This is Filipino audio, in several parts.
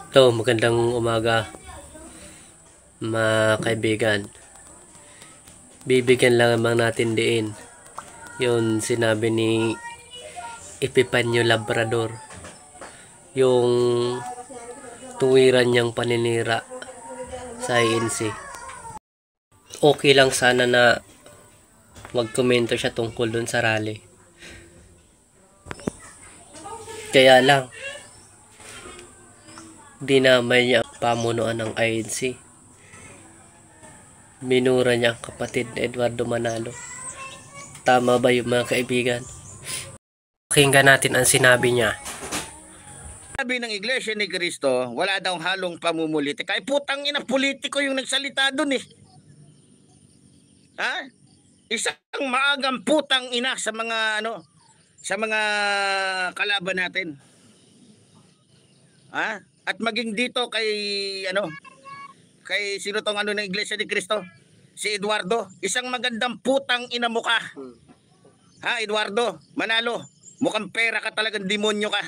Hello, magandang umaga mga kaibigan. Bibigyan lang naman natin diin yung sinabi ni Epifanio Labrador, yung tuwiran niyang paninira sa INC. Okay lang sana na magkomento siya tungkol dun sa rally. Kaya lang dinamay niya ang pamunuan ng INC. Minura niya ang kapatid na Eduardo Manalo. Tama ba yung mga kaibigan? Pakinggan natin ang sinabi niya. Sabi ng Iglesia ni Cristo, wala daw halong pamumulitik. Ay putang ina, politiko yung nagsalita dun eh. Ha? Isang maagang putang ina sa mga sa mga kalaban natin. Ha? At maging dito kay kay sino tong ng Iglesia ni Cristo? Si Eduardo, isang magandang putang ina mo ka. Ha, Eduardo Manalo, mukhang pera ka, talagang demonyo ka.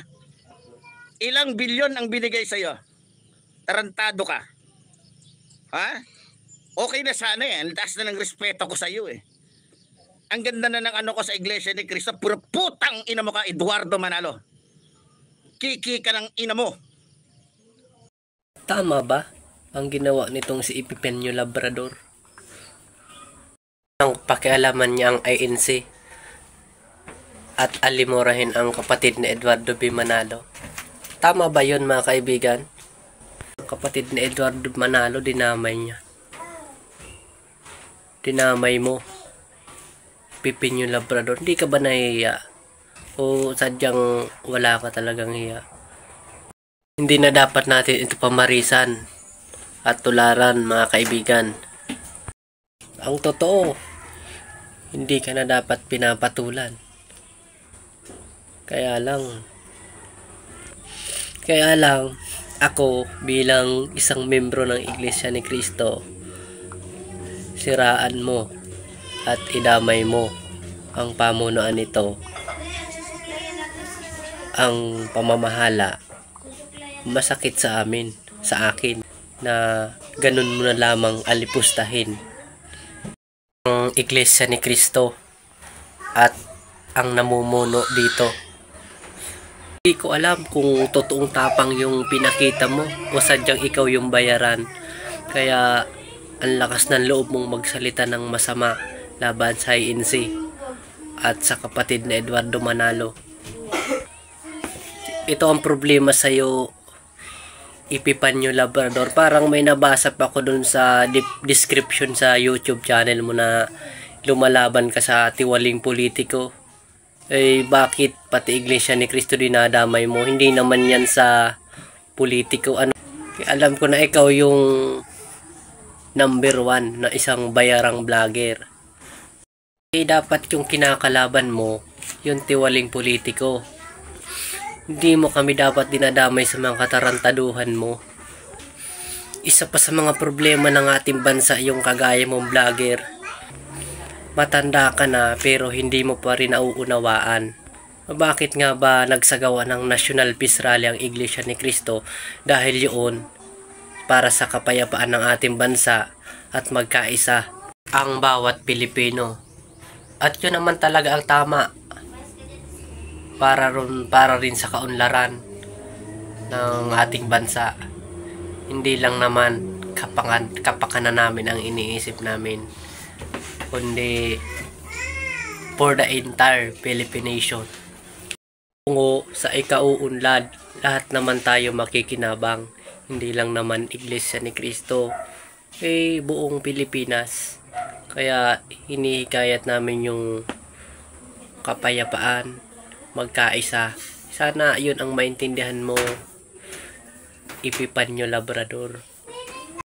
Ilang bilyon ang binigay sa'yo? Tarantado ka. Ha? Okay na sana eh. Ang taas na ng respeto ko sa'yo eh. Ang ganda na ng ko sa Iglesia ni Cristo. Puro putang ina mo ka, Eduardo Manalo. Kiki ka ng ina mo. Tama ba ang ginawa nitong si Epifanio Labrador? Ang pakialaman niya ang INC at alimurahin ang kapatid ni Eduardo B. Manalo. Tama ba yun mga kaibigan? Ang kapatid ni Eduardo Manalo, dinamay niya. Dinamay mo, Epifanio Labrador. Hindi ka ba nahihiya? O sadyang wala ka talagang hiya? Hindi na dapat natin ito pamarisan at tularan mga kaibigan. Ang totoo, hindi ka na dapat pinapatulan. Kaya lang ako bilang isang membro ng Iglesia ni Cristo, siraan mo at idamay mo ang pamunuan nito, ang pamamahala. Masakit sa akin na ganun mo na lamang alipustahin ang Iglesia ni Cristo at ang namumuno dito. Hindi ko alam kung totoong tapang yung pinakita mo o sadyang ikaw yung bayaran. Kaya ang lakas ng loob mong magsalita ng masama laban sa INC at sa kapatid na Eduardo Manalo. Ito ang problema sa iyo, Epifanio Labrador. Parang may nabasa pa ako dun sa description sa YouTube channel mo na lumalaban ka sa tiwaling politiko. Eh bakit pati Iglesia ni Cristo dinadamay mo? Hindi naman yan sa politiko. Alam ko na ikaw yung number 1 na isang bayarang vlogger. Eh dapat yung kinakalaban mo yung tiwaling politiko. Hindi mo kami dapat dinadamay sa mga katarantaduhan mo. Isa pa sa mga problema ng ating bansa yung kagaya mong vlogger. Matanda ka na pero hindi mo pa rin nauunawaan. Bakit nga ba nagsagawa ng National Peace Rally ang Iglesia ni Cristo? Dahil yun para sa kapayapaan ng ating bansa at magkaisa ang bawat Pilipino. At yun naman talaga ang tama. Para rin sa kaunlaran ng ating bansa. Hindi lang naman kapakanan namin ang iniisip namin, kundi for the entire Philippine nation. Tungo sa ikauunlad, lahat naman tayo makikinabang. Hindi lang naman Iglesia ni Cristo, buong Pilipinas. Kaya hinihikayat namin yung kapayapaan, magkaisa. Sana yun ang maintindihan mo, Epifanio Labrador.